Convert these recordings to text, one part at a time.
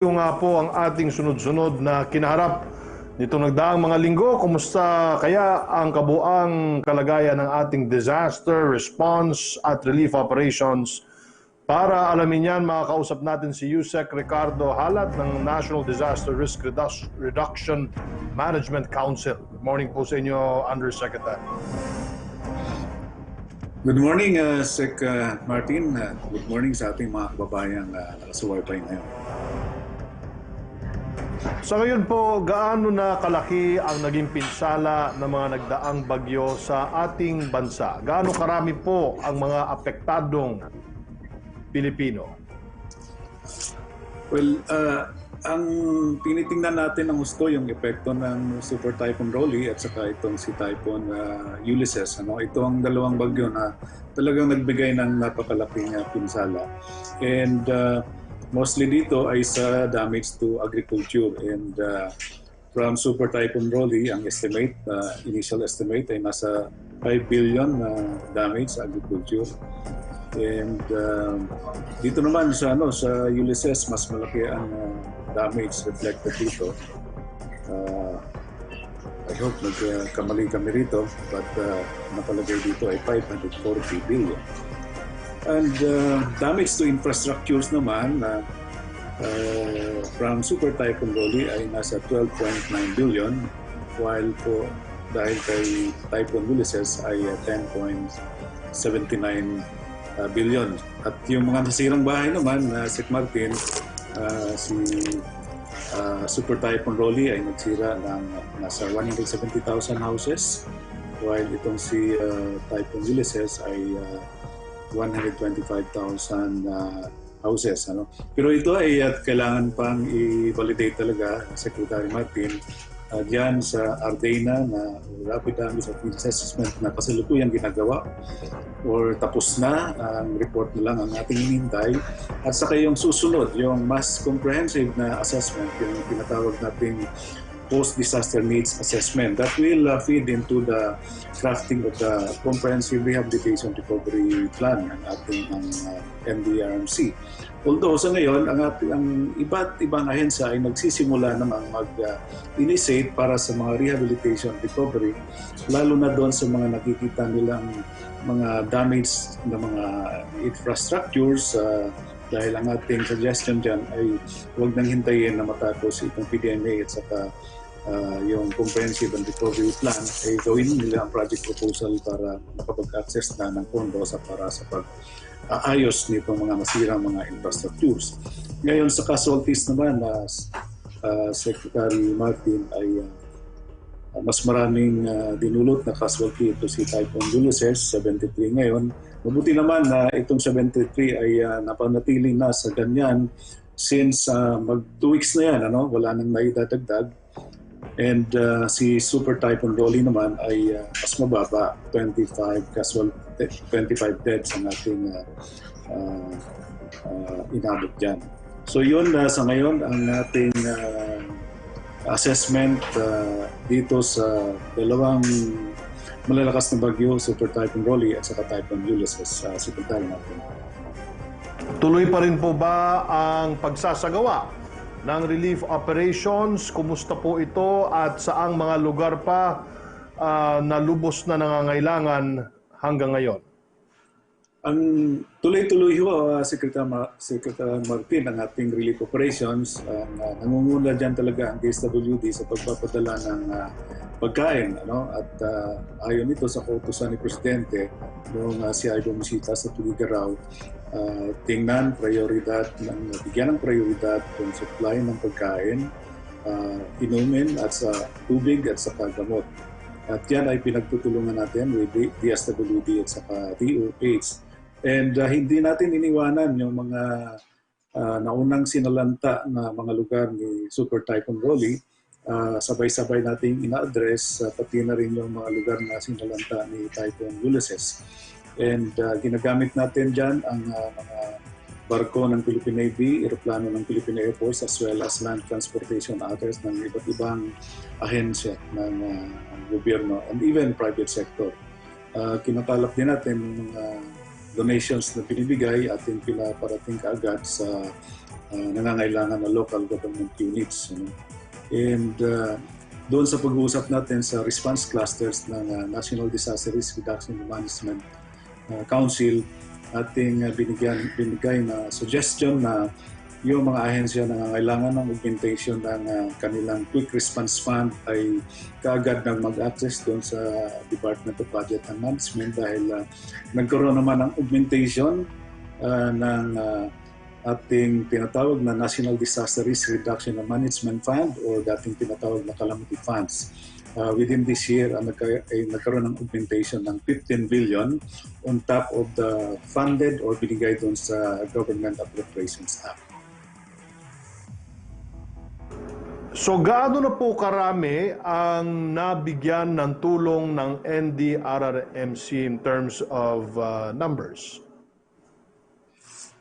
Yung nga po ang ating sunod-sunod na kinaharap nitong nagdaang mga linggo. Kumusta kaya ang kabuang kalagayan ng ating disaster response at relief operations? Para alamin yan, makakausap natin si Yusek Ricardo Halat ng National Disaster Risk Reduction Management Council. Good morning po sa inyo, Undersecretary. Good morning, Sec. Martin. Good morning sa ating mga kababayang nakasubaybay ngayon. Sa ngayon po, gaano na kalaki ang naging pinsala ng mga nagdaang bagyo sa ating bansa? Gaano karami po ang mga apektadong Pilipino? Well, ang tinitingnan natin ng gusto yung epekto ng Super Typhoon Rolly at saka itong si Typhoon Ulysses. Ito ang dalawang bagyo na talagang nagbigay ng napakalaking pinsala. And mostly dito ay sa damage to agriculture. And from Super Typhoon Rolly, ang estimate, initial estimate ay nasa 5 billion na damage sa agriculture. And dito naman sa Ulysses, mas malaki ang damage reflected dito. I hope nagkamali kami rito, but nakalagay dito ay 540 billion. And damage to infrastructures naman from Super Typhoon Rolly ay nasa 12.9 billion, while po dahil kay Typhoon Ulysses ay 10.79 billion. At yung mga nasirang bahay naman, Sec. Martin, si Super Typhoon Rolly ay nagsira ng nasa 170,000 houses, while itong si Typhoon Ulysses ay 125,000 houses. Pero ito ay kailangan pang i-validate talaga, Secretary Martin, diyan sa Ardena na rapid damage assessment na kasalukuyang ginagawa or tapos na, ang report na lang ang ating hinihintay. At saka yung susunod, yung mas comprehensive na assessment, yung tinatawag nating post-disaster needs assessment that will feed into the crafting of the comprehensive rehabilitation recovery plan ng ating NDRMC. Although sa ngayon, ang iba't ibang ahensya ay nagsisimula namang mag-initiate para sa mga rehabilitation recovery, lalo na doon sa mga nakikita nilang mga damage na mga infrastructures, dahil ang ating suggestion dyan ay huwag nang hintayin na matapos itong PDMA at saka yung comprehensive and recovery plan ay gawin nila ang project proposal para makapag-access na ng pondo para sa pag-aayos nitong mga masirang mga infrastructures. Ngayon sa casualties naman, Secretary Martin, ay mas maraming dinulot na casualty ito si Typhoon Ulysses, 73 ngayon. Mabuti naman na itong 73 ay napanatili na sa ganyan since mag 2 weeks na yan, wala nang naidadagdag. And si Super Typhoon Rolly naman ay mas mababa, 25 deaths ang ating inabot dyan. So yun, sa ngayon ang ating assessment dito sa dalawang malalakas na bagyo, Super Typhoon Rolly at saka Typhoon Ulysses, Secretary natin. Tuloy pa rin po ba ang pagsasagawa ng relief operations? Kumusta po ito at saang mga lugar pa na lubos na nangangailangan hanggang ngayon? Ang tuloy-tuloy ho, Secretary Martin, ang ating relief operations. Nangunguna dyan talaga ang DSWD sa pagpapadala ng pagkain. At ayon ito sa kautusan ni Presidente noong siya ay bumisita sa Tugigaraw, tingnan, bigyan ng prioridad yung supply ng pagkain, inumin at sa tubig at sa gamot. At yan ay pinagtutulungan natin with DSWD at saka DOH. And hindi natin iniwanan yung mga naunang sinalanta na mga lugar ni Super Typhoon Rolly. Sabay-sabay nating ina-address, pati na rin yung mga lugar na sinalanta ni Typhoon Ulysses. And ginagamit natin dyan ang mga barko ng Philippine Navy, eroplano ng Philippine Air Force, as well as land transportation others ng iba't ibang ahensya ng gobyerno and even private sector. Kinakalap din natin mga donations na binibigay ating pinaparating kaagad sa nangangailangan na local government units. And doon sa pag-uusap natin sa response clusters ng National Disaster Risk Reduction and Management Council, ating binigay na suggestion na yung mga ahensya na nangangailangan ng augmentation ng kanilang quick response fund ay kaagad nang mag-access doon sa Department of Budget and Management dahil nagkaroon naman ng augmentation ng ating tinatawag na National Disaster Risk Reduction and Management Fund o dating tinatawag na Calamity Funds. Within this year, nagkaroon ng augmentation ng 15 billion on top of the funded or binigay doon sa Government Appropriations Act. So gaano na po karami ang nabigyan ng tulong ng NDRRMC in terms of numbers?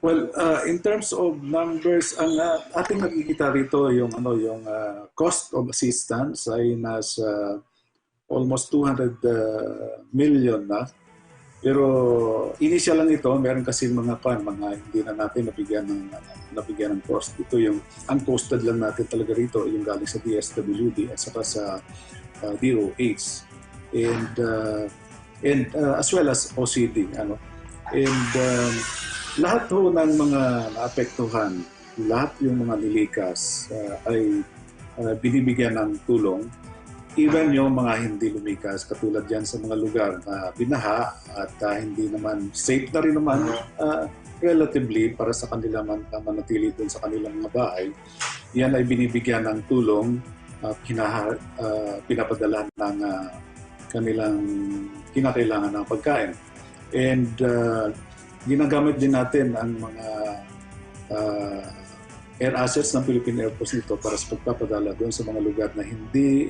Well, in terms of numbers, ang ating nakikita rito yung cost of assistance ay nasa almost 200 million na. Pero initial lang ito, meron kasi mga hindi na natin nabigyan ng cost. Ito yung uncosted lang natin talaga rito, yung galing sa DSWD at saka sa DOH. And as well as OCD. Lahat ho ng mga naapektuhan, lahat yung mga nilikas ay binibigyan ng tulong. Even yung mga hindi lumikas, katulad yan sa mga lugar na binaha at hindi naman safe na rin naman relatively para sa kanila manatili doon sa kanilang mga bahay, yan ay binibigyan ng tulong, pinapadala ng kanilang kinakailangan ng pagkain. And ginagamit din natin ang mga air assets ng Philippine Air Force nito para sa pagpapadala doon sa mga lugar na hindi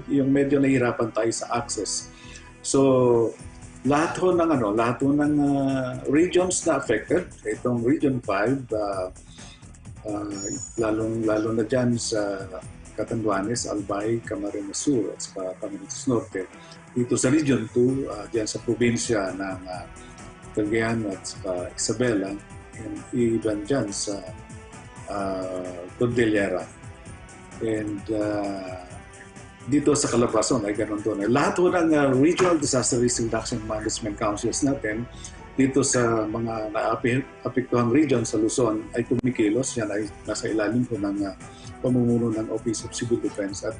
yung medyo nahihirapan tayo sa access. So lahat ho ng regions na affected, itong Region 5, lalo na dyan sa Catanduanes, Albay, Camarines Sur at sa Camarines Norte. Dito sa Region 2, dyan sa probinsya ng Cagayan at sa Isabela, and even dyan sa Cordillera. And dito sa Calabarzon ay ganun doon. Lahat po ng Regional Disaster Risk Reduction Management Councils natin dito sa mga naapektuhang region sa Luzon ay kumikilos. Yan ay nasa ilalim po ng pamumuno ng Office of Civil Defense at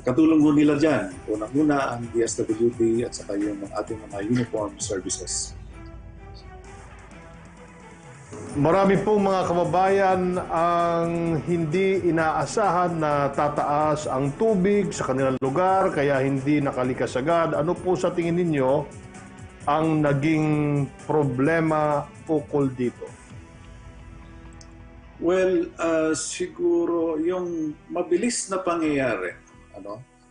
katulong ho nila dyan. Unang-una ang DSWD at saka yung ating mga uniform services. Marami pong mga kababayan ang hindi inaasahan na tataas ang tubig sa kanilang lugar kaya hindi nakalikas agad. Ano po sa tingin ninyo ang naging problema ukol dito? Well, siguro yung mabilis na pangyayari,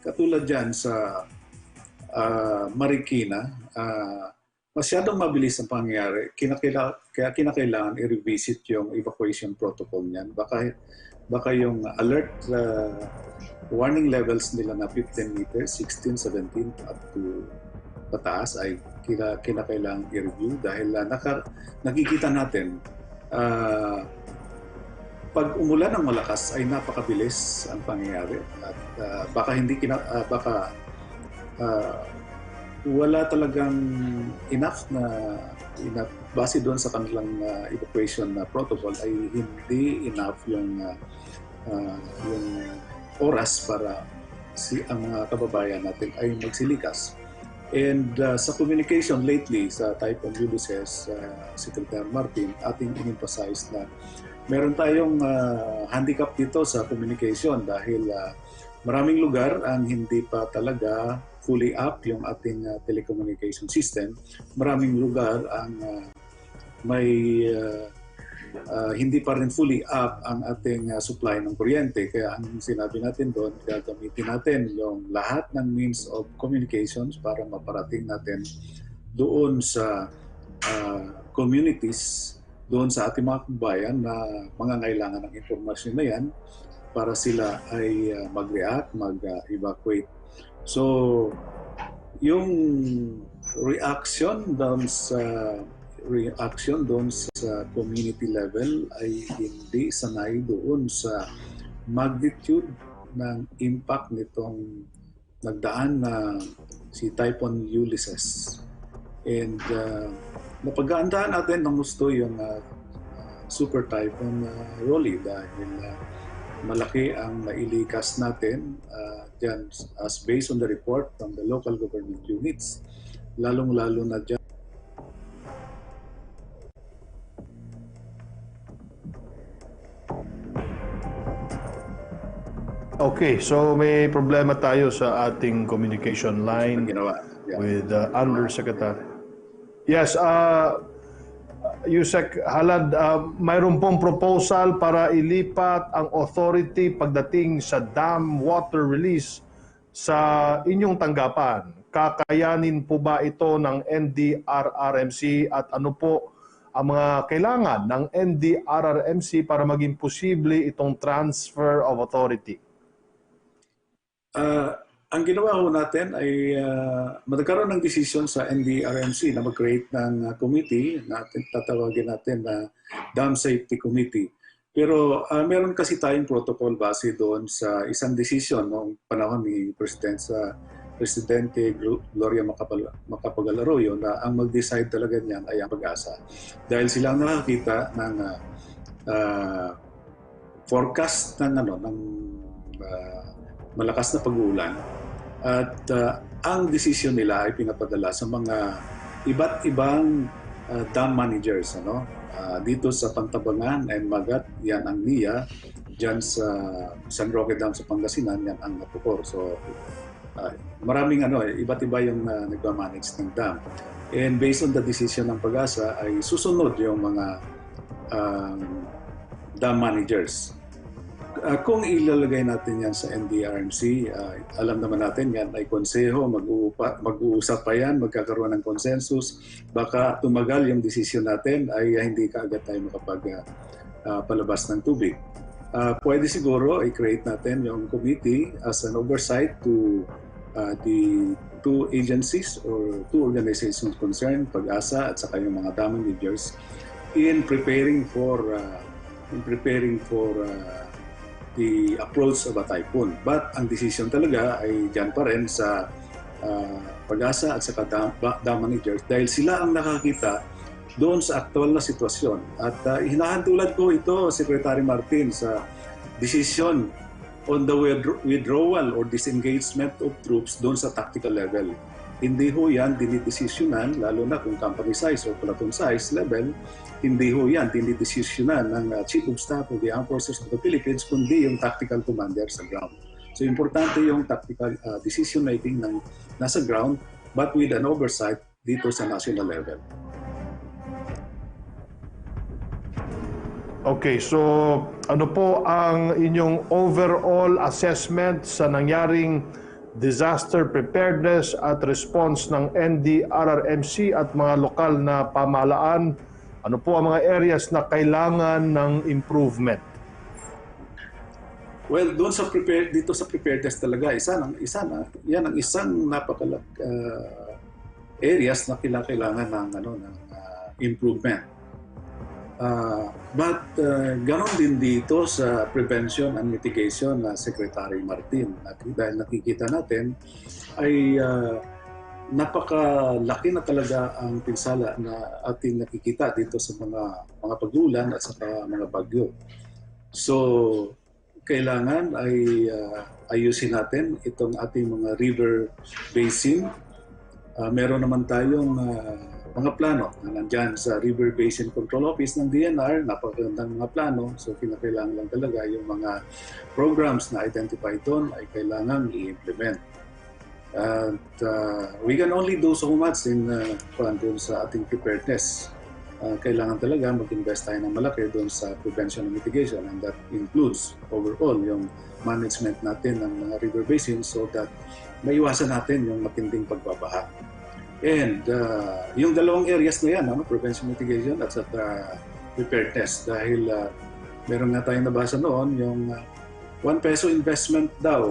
katulad dyan sa Marikina, masyadong mabilis ang pangyayari, kaya kinakailangan i-revisit yung evacuation protocol niyan. Baka yung alert warning levels nila na 15 meters, 16, 17 up to pataas ay kinakailangan i-review dahil nakikita natin pag umulan ng malakas ay napakabilis ang pangyayari at baka wala talagang enough base doon sa kanilang evacuation protocol ay hindi enough yung oras para ang mga kababayan natin ay magsilikas. And sa communication lately sa Typhoon Ulysses, Secretary Martin, ating in-emphasize na meron tayong handicap dito sa communication dahil maraming lugar ang hindi pa talaga fully up yung ating telecommunication system. Maraming lugar ang hindi pa rin fully up ang ating supply ng kuryente. Kaya ang sinabi natin doon, gagamitin natin yung lahat ng means of communications para maparating natin doon sa communities, doon sa ating mga kabayan na mangangailangan ng impormasyon na yan para sila ay mag-react, mag-evacuate. So, yung reaction doon sa community level ay hindi sanay doon sa magnitude ng impact nitong nagdaan na si Typhoon Ulysses. And napaghandaan natin ng gusto yung Super Typhoon Rolly dahil malaki ang nailikas natin dyan as based on the report from the local government units, lalong-lalo na dyan. Okay, so may problema tayo sa ating communication line with the Undersecretary. Yes, Yusek Halad, mayroon pong proposal para ilipat ang authority pagdating sa dam water release sa inyong tanggapan. Kakayanin po ba ito ng NDRRMC at ano po ang mga kailangan ng NDRRMC para maging posible itong transfer of authority? Ang ginawa ho natin ay magkaroon ng desisyon sa NDRMC na mag-create ng committee na tatawagin natin na Dam Safety Committee. Pero meron kasi tayong protocol base doon sa isang desisyon noong panahon ni Presidente Gloria Macapagal Arroyo na ang mag-decide talaga niyan ay ang Pag-asa. Dahil sila ang nakakita ng forecast ng malakas na pag-uulan at ang desisyon nila ay pinapadala sa mga iba't ibang dam managers dito sa Pantabangan and Magat, yan ang NIA, dyan sa San Roque Dam sa Pangasinan, yan ang Napocor. So maraming iba't iba yung nagmamanage ng dam, and based on the decision ng Pag-asa ay susunod yung mga dam managers. Kung ilalagay natin yan sa NDRMC, alam naman natin yan ay konseho, mag-uusap pa yan, magkakaroon ng consensus. Baka tumagal yung desisyon natin ay hindi kaagad tayo makapagpalabas ng tubig. Pwede siguro i-create natin yung committee as an oversight to the two agencies or two organizations concerned, Pag-asa at saka yung mga dam managers, in preparing for the approach of a typhoon. But ang decision talaga ay dyan pa rin sa Pag-asa at saka dam managers dahil sila ang nakakita doon sa aktual na sitwasyon. At hinahantulad ko ito, Secretary Martin, sa decision on the withdrawal or disengagement of troops doon sa tactical level. Hindi ho yan dinidesisyonan, lalo na kung company size or platoon size level, hindi ho yan dinidesisyonan ng Chief of Staff of the Armed Forces of the Philippines, kundi yung tactical commander sa ground. So importante yung tactical decision making ng nasa ground, but with an oversight dito sa national level. Okay, so ano po ang inyong overall assessment sa nangyaring disaster preparedness at response ng NDRRMC at mga lokal na pamahalaan? Ano po ang mga areas na kailangan ng improvement? Well, doon sa dito sa preparedness talaga, yan ang isang areas na kailangan ng improvement. But ganon din dito sa prevention and mitigation na Secretary Martin. Dahil nakikita natin ay napakalaki na talaga ang pinsala na ating nakikita dito sa mga pag-ulan at sa mga bagyo. So kailangan ay ayusin natin itong ating mga river basin. Meron naman tayong mga plano na nandyan sa River Basin Control Office ng DNR, napakagandang mga plano. So kinakailangan lang talaga yung mga programs na identify doon ay kailangan i-implement. And we can only do so much in doon sa ating preparedness. Kailangan talaga mag-invest tayo ng malaki doon sa prevention and mitigation, and that includes overall yung management natin ng mga river basins so that maiwasan natin yung matinding pagbabaha. And yung dalawang areas na yan, prevention mitigation at saka preparedness, dahil meron nga tayong nabasa noon yung 1 peso investment daw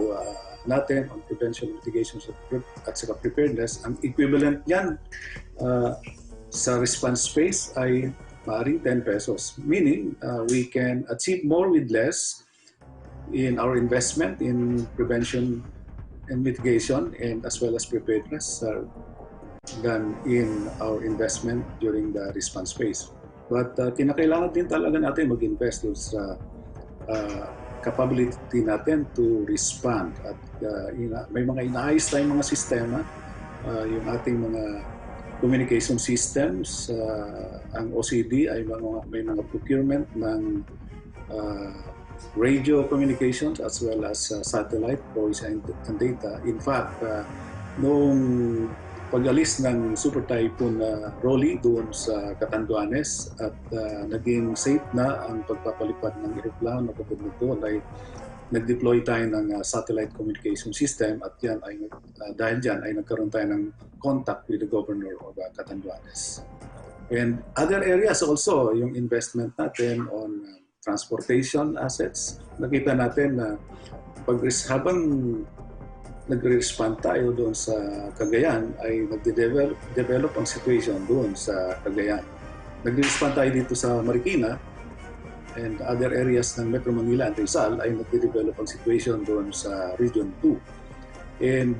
natin on prevention, mitigation at saka preparedness, ang equivalent yan sa response phase ay maaaring 10 pesos. Meaning, we can achieve more with less in our investment in prevention and mitigation and as well as preparedness than in our investment during the response phase. But kinakailangan din talaga natin mag-invest sa capability natin to respond. At may mga inaayos tayong mga sistema, yung ating mga communication systems, ang OCD ay may mga procurement ng radio communications as well as satellite voice and data. In fact, noong pag-alis ng Super Typhoon Rolly doon sa Catanduanes at naging safe na ang pagpapalipad ng eroplano kapag doon ay nag-deploy tayo ng satellite communication system at yan ay dahil dyan ay nagkaroon tayo ng contact with the governor of Catanduanes. And other areas also, yung investment natin on transportation assets. Nakita natin na habang nag-respond tayo doon sa Cagayan ay nagde-develop ang situation doon sa Cagayan. Nag-respond tayo dito sa Marikina and other areas ng Metro Manila and Rizal ay nagde-develop ang situation doon sa Region 2. And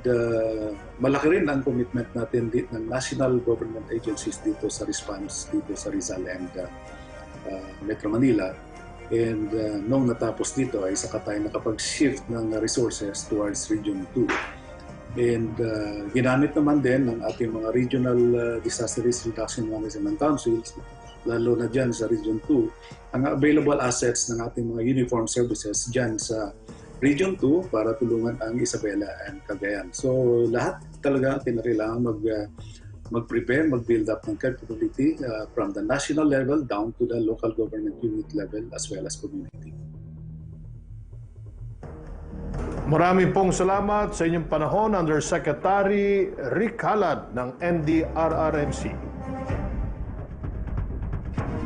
malaki rin ang commitment natin ng national government agencies dito sa response dito sa Rizal and Metro Manila. And nung natapos dito ay saka tayo nakapag-shift ng resources towards Region 2. And ginamit naman din ng ating mga regional disaster risk reduction management councils, lalo na dyan sa Region 2, ang available assets ng ating mga uniform services dyan sa Region 2 para tulungan ang Isabela and Cagayan. So lahat talaga kinakailangan mag-prepare, mag-build up ng capability from the national level down to the local government unit level as well as community. Maraming pong salamat sa inyong panahon, Undersecretary Rick Halad ng NDRRMC.